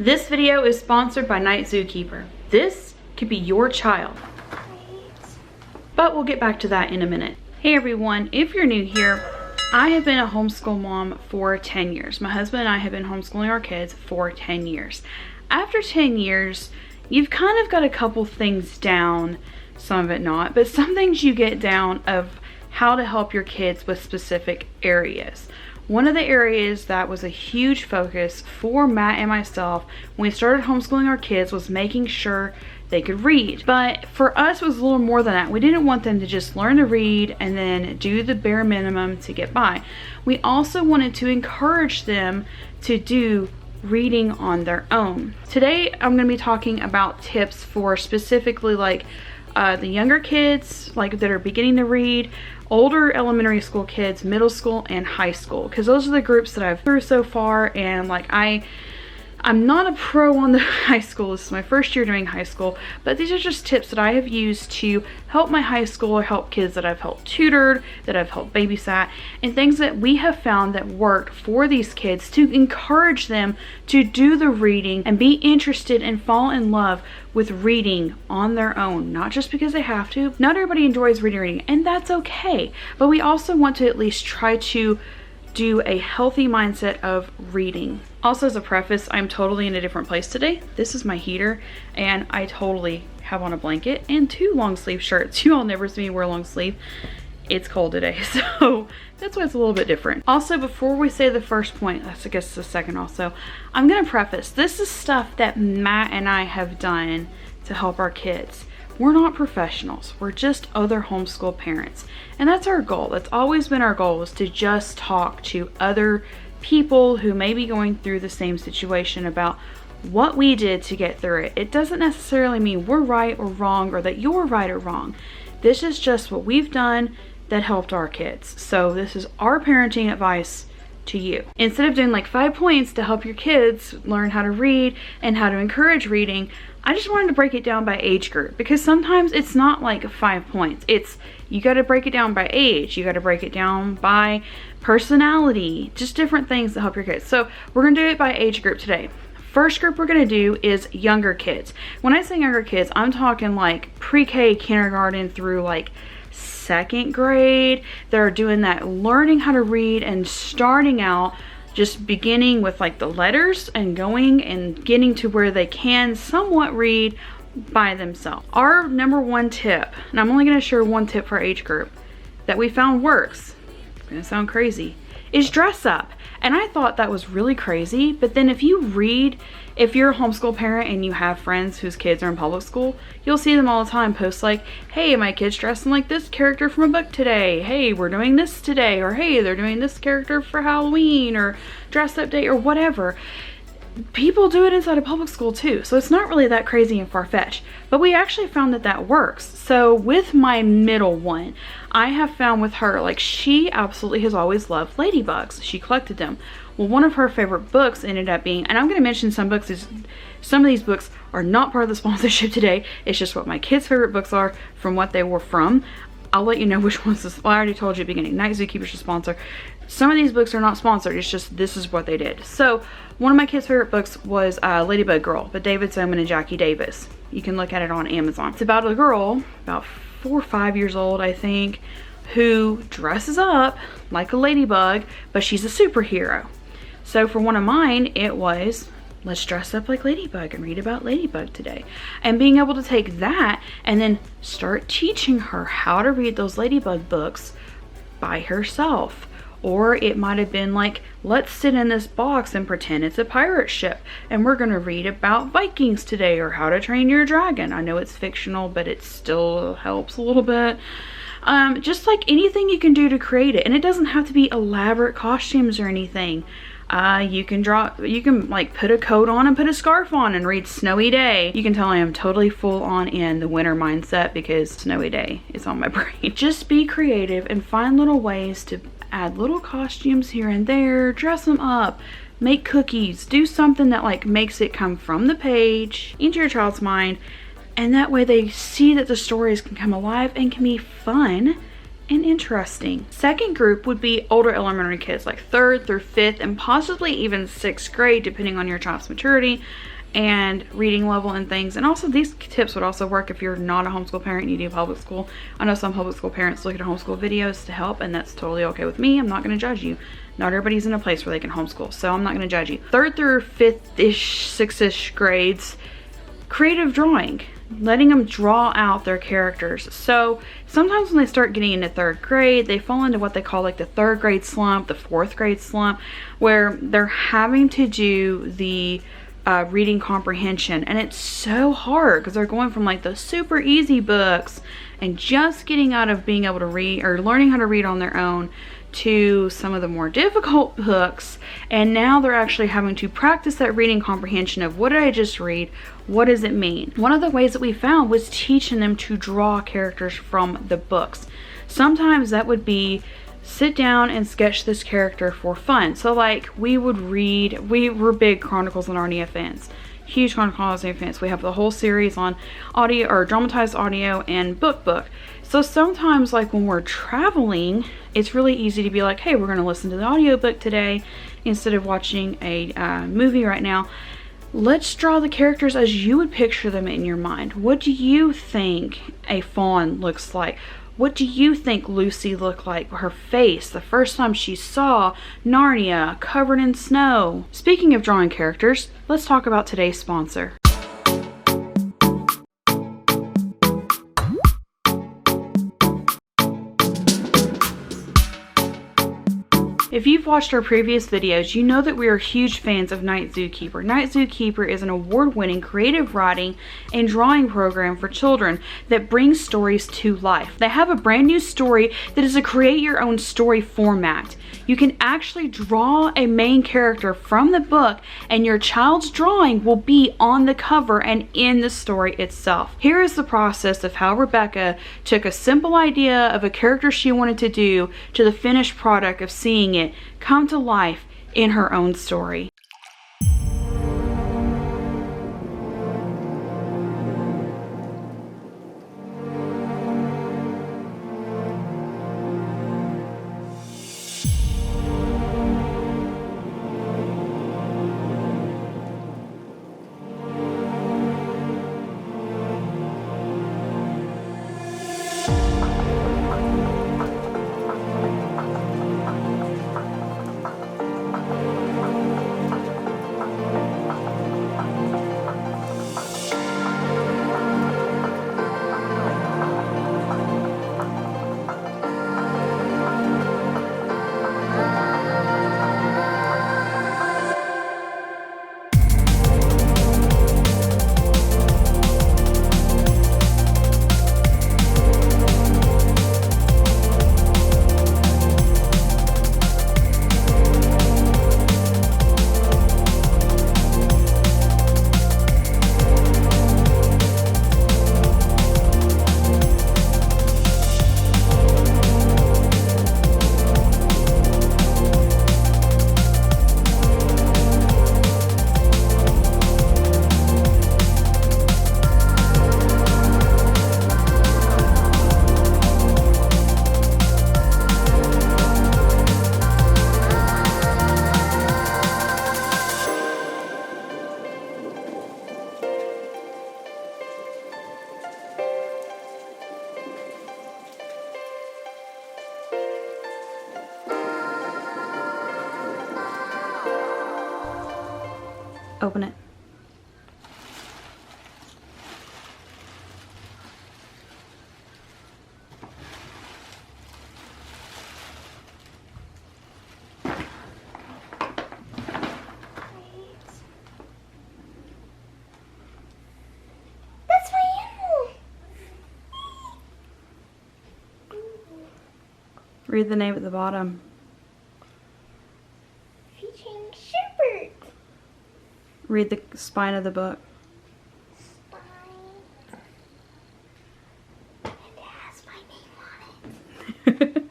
This video is sponsored by Nightzookeeper. This could be your child. But we'll get back to that in a minute. Hey everyone, if you're new here, I have been a homeschool mom for 10 years. My husband and I have been homeschooling our kids for 10 years. After 10 years, you've kind of got a couple things down, some of it not, but some things you get down of how to help your kids with specific areas. One of the areas that was a huge focus for Matt and myself when we started homeschooling our kids was making sure they could read. But for us, it was a little more than that. We didn't want them to just learn to read and then do the bare minimum to get by. We also wanted to encourage them to do reading on their own. Today, I'm going to be talking about tips for specifically like the younger kids, like that are beginning to read, older elementary school kids, middle school, and high school, because those are the groups that I've through so far. And like I'm not a pro on the high school. This is my first year doing high school, but these are just tips that I have used to help my high school or help kids that I've helped tutored, that I've helped babysat, and things that we have found that worked for these kids to encourage them to do the reading and be interested and fall in love with reading on their own, not just because they have to. Not everybody enjoys reading, and that's okay, but we also want to at least try to do a healthy mindset of reading. Also, as a preface, I'm totally in a different place today. This is my heater, and I totally have on a blanket and two long sleeve shirts. You all never see me wear long sleeve. It's cold today, so that's why it's a little bit different. Also, before we say the first point, that's I guess the second also, I'm gonna preface, this is stuff that Matt and I have done to help our kids. We're not professionals, we're just other homeschool parents. And that's our goal. That's always been our goal, is to just talk to other people who may be going through the same situation about what we did to get through it. It doesn't necessarily mean we're right or wrong, or that you're right or wrong. This is just what we've done that helped our kids. So this is our parenting advice to you. Instead of doing like 5 points to help your kids learn how to read and how to encourage reading, I just wanted to break it down by age group, because sometimes it's not like 5 points. It's, you got to break it down by age. You got to break it down by personality, just different things that help your kids. So we're going to do it by age group today. First group we're going to do is younger kids. When I say younger kids, I'm talking like pre-K, kindergarten through like 2nd grade. They're doing that, learning how to read and starting out, just beginning with like the letters and going and getting to where they can somewhat read by themselves. Our number one tip, and I'm only going to share one tip for age group that we found works, it's going to sound crazy, is dress up. And I thought that was really crazy, but then if you read, if you're a homeschool parent and you have friends whose kids are in public school, you'll see them all the time post like, hey, my kid's dressing like this character from a book today. Hey, we're doing this today. Or hey, they're doing this character for Halloween or dress up day or whatever. People do it inside of public school too, so it's not really that crazy and far-fetched, but we actually found that that works. So with my middle one, I have found with her, like, she absolutely has always loved ladybugs. She collected them. Well, one of her favorite books ended up being, and I'm going to mention some books, some of these books are not part of the sponsorship today. It's just what my kids' favorite books are from what they were from. I'll let you know which ones, well, I already told you at the beginning, Nightzookeeper's a sponsor. Some of these books are not sponsored, it's just this is what they did. So one of my kids' favorite books was Ladybug Girl by David Soman and Jackie Davis. You can look at it on Amazon. It's about a girl, about 4 or 5 years old, I think, who dresses up like a ladybug, but she's a superhero. So for one of mine, it was, let's dress up like Ladybug and read about Ladybug today. And being able to take that and then start teaching her how to read those Ladybug books by herself. Or it might have been like, let's sit in this box and pretend it's a pirate ship and we're going to read about Vikings today, or how to train your dragon. I know it's fictional, but it still helps a little bit. Just like anything you can do to create it. And it doesn't have to be elaborate costumes or anything. You can like put a coat on and put a scarf on and read Snowy Day. You can tell I am totally full on in the winter mindset because Snowy Day is on my brain. Just be creative and find little ways to add little costumes here and there, dress them up, make cookies, do something that like makes it come from the page into your child's mind. And that way they see that the stories can come alive and can be fun and interesting. Second group would be older elementary kids, like 3rd through 5th and possibly even 6th grade, depending on your child's maturity and reading level and things. And also these tips would also work if you're not a homeschool parent and you do public school. I know some public school parents look at homeschool videos to help, and that's totally okay with me. I'm not going to judge you. Not everybody's in a place where they can homeschool, so I'm not going to judge you. 3rd through 5th-ish, 6th-ish grades, creative drawing, letting them draw out their characters. So sometimes when they start getting into 3rd grade, they fall into what they call like the 3rd grade slump, the 4th grade slump, where they're having to do the reading comprehension, and it's so hard because they're going from like the super easy books and just getting out of being able to read or learning how to read on their own to some of the more difficult books, and now they're actually having to practice that reading comprehension of what did I just read, what does it mean. One of the ways that we found was teaching them to draw characters from the books. Sometimes that would be sit down and sketch this character for fun. So like we were big Chronicles of Narnia fans, huge Chronicles of Narnia fans. We have the whole series on audio or dramatized audio and book. So sometimes like when we're traveling, it's really easy to be like, hey, we're going to listen to the audiobook today instead of watching a movie right now. Let's draw the characters as you would picture them in your mind. What do you think a fawn looks like? What do you think Lucy looked like? Her face, the first time she saw Narnia covered in snow. Speaking of drawing characters, let's talk about today's sponsor. If you've watched our previous videos, you know that we are huge fans of Night Zookeeper. Night Zookeeper is an award-winning creative writing and drawing program for children that brings stories to life. They have a brand new story that is a create your own story format. You can actually draw a main character from the book, and your child's drawing will be on the cover and in the story itself. Here is the process of how Rebecca took a simple idea of a character she wanted to do to the finished product of seeing it come to life in her own story. Open it. That's my animal. Read the name at the bottom. Featuring Shepherd. Read the spine of the book. Spine. And it has my name on it.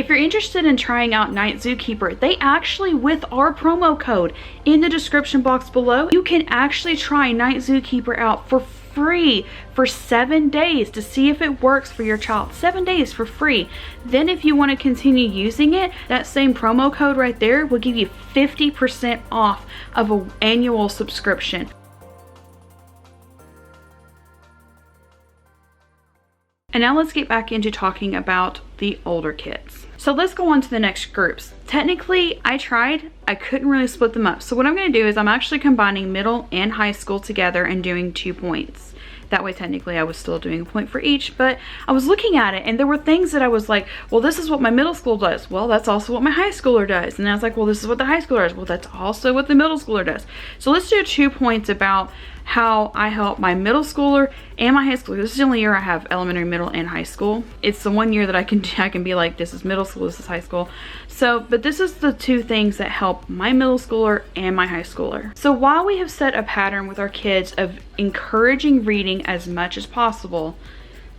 If you're interested in trying out Night Zookeeper, they actually, with our promo code in the description box below, you can actually try Night Zookeeper out for free for 7 days to see if it works for your child. 7 days for free. Then if you want to continue using it, that same promo code right there will give you 50% off of an annual subscription. And now let's get back into talking about the older kids. So let's go on to the next groups. Technically, I couldn't really split them up. So what I'm gonna do is I'm actually combining middle and high school together and doing 2 points. That way, technically, I was still doing a point for each, but I was looking at it and there were things that I was like, well, this is what my middle school does. Well, that's also what my high schooler does. And I was like, well, this is what the high schooler does. Well, that's also what the middle schooler does. So let's do 2 points about how I help my middle schooler and my high schooler. This is the only year I have elementary, middle, and high school. It's the one year that I can be like, this is middle school, this is high school. So, but this is the 2 things that help my middle schooler and my high schooler. So while we have set a pattern with our kids of encouraging reading as much as possible,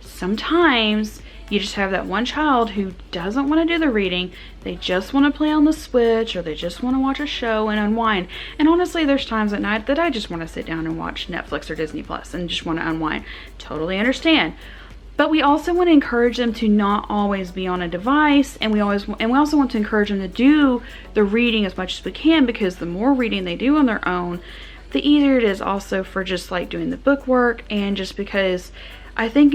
sometimes you just have that one child who doesn't want to do the reading. They just want to play on the Switch, or they just want to watch a show and unwind. And honestly, there's times at night that I just want to sit down and watch Netflix or Disney Plus and just want to unwind. Totally understand. But we also want to encourage them to not always be on a device, and we also want to encourage them to do the reading as much as we can, because the more reading they do on their own, the easier it is also for just like doing the book work. And just because I think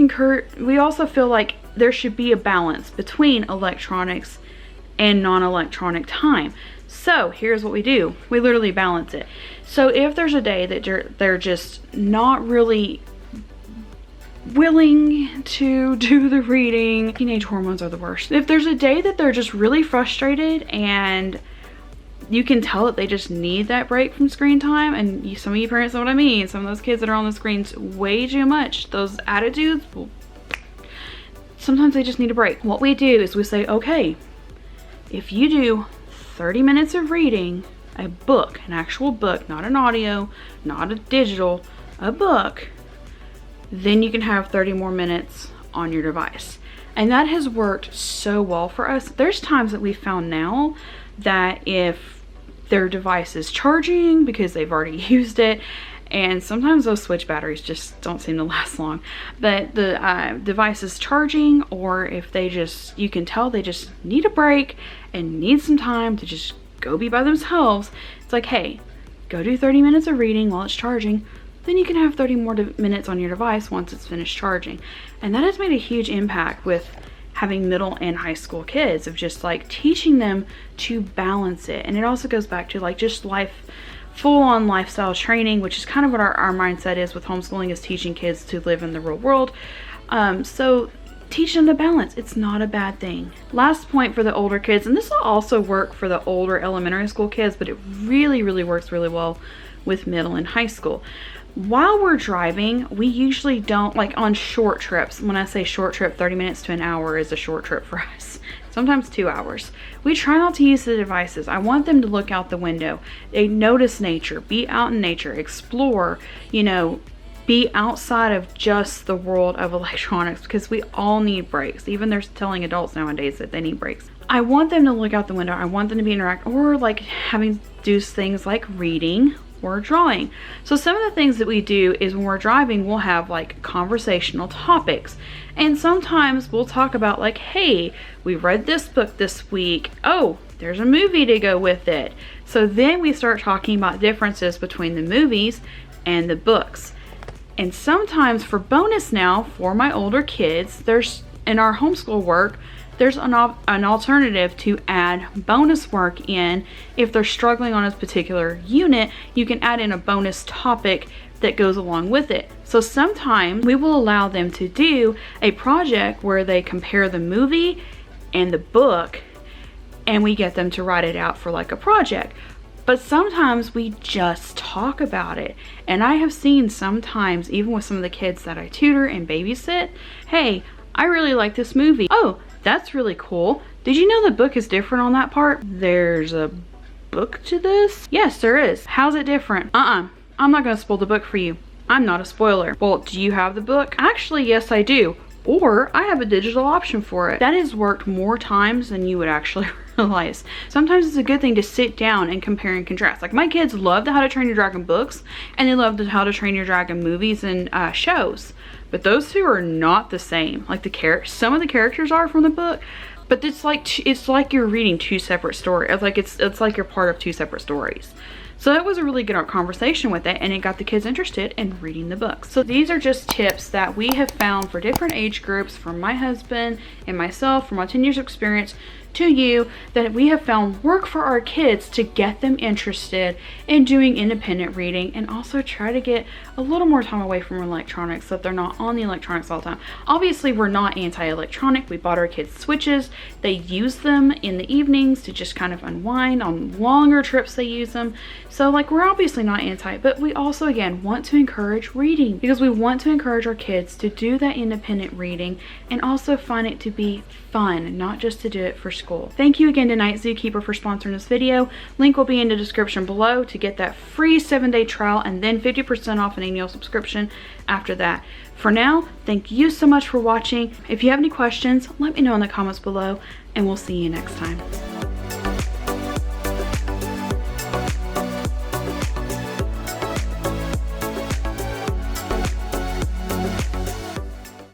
we also feel like there should be a balance between electronics and non-electronic time. So here's what we do. We literally balance it. So if there's a day that they're just not really willing to do the reading, teenage hormones are the worst. If there's a day that they're just really frustrated and you can tell that they just need that break from screen time, and some of you parents know what I mean, some of those kids that are on the screens way too much, those attitudes, sometimes they just need a break. What we do is we say, okay, if you do 30 minutes of reading, a book, an actual book, not an audio, not a digital, a book, then you can have 30 more minutes on your device. And that has worked so well for us. There's times that we found now that if their device is charging because they've already used it, and sometimes those Switch batteries just don't seem to last long, but the device is charging, or if you can tell they just need a break and need some time to just go be by themselves, it's like, hey, go do 30 minutes of reading while it's charging, then you can have 30 more minutes on your device once it's finished charging. And that has made a huge impact with having middle and high school kids, of just like teaching them to balance it. And it also goes back to like just full-on lifestyle training, which is kind of what our mindset is with homeschooling, is teaching kids to live in the real world. So teach them to balance. It's not a bad thing. Last point for the older kids, and this will also work for the older elementary school kids, but it really, really works really well with middle and high school. While we're driving, we usually don't, like on short trips, when I say short trip, 30 minutes to an hour is a short trip for us, sometimes 2 hours. We try not to use the devices. I want them to look out the window. They notice nature, be out in nature, explore, be outside of just the world of electronics, because we all need breaks. Even they're telling adults nowadays that they need breaks. I want them to look out the window. I want them to be interactive, or like having do things like reading or drawing. So some of the things that we do is when we're driving, we'll have like conversational topics. And sometimes we'll talk about like, hey, we read this book this week. Oh, there's a movie to go with it. So then we start talking about differences between the movies and the books. And sometimes for bonus now, for my older kids, there's in our homeschool work, there's an alternative to add bonus work in. If they're struggling on a particular unit, you can add in a bonus topic that goes along with it. So sometimes we will allow them to do a project where they compare the movie and the book, and we get them to write it out for like a project. But sometimes we just talk about it. And I have seen sometimes, even with some of the kids that I tutor and babysit, hey, I really like this movie. Oh, that's really cool. Did you know the book is different on that part? There's a book to this? Yes, there is. How's it different? I'm not gonna spoil the book for you. I'm not a spoiler. Well, do you have the book? Actually, yes, I do. or I have a digital option for it. That has worked more times than you would actually realize. Sometimes it's a good thing to sit down and compare and contrast. Like my kids love the How to Train Your Dragon books, and they love the How to Train Your Dragon movies and shows. But those two are not the same. Like some of the characters are from the book, but it's like you're reading two separate stories. It's like you're part of two separate stories. So it was a really good conversation with it, and it got the kids interested in reading the books. So these are just tips that we have found for different age groups, from my husband and myself, from our 10 years of experience, to you, that we have found work for our kids to get them interested in doing independent reading, and also try to get a little more time away from electronics so that they're not on the electronics all the time. Obviously, we're not anti-electronic. We bought our kids Switches. They use them in the evenings to just kind of unwind. On longer trips, they use them. So like, we're obviously not anti, but we also, again, want to encourage reading, because we want to encourage our kids to do that independent reading and also find it to be fun, not just to do it for school. Thank you again to Night Zookeeper for sponsoring this video. Link will be in the description below to get that free 7-day trial, and then 50% off an annual subscription after that. For now, thank you so much for watching. If you have any questions, let me know in the comments below, and we'll see you next time.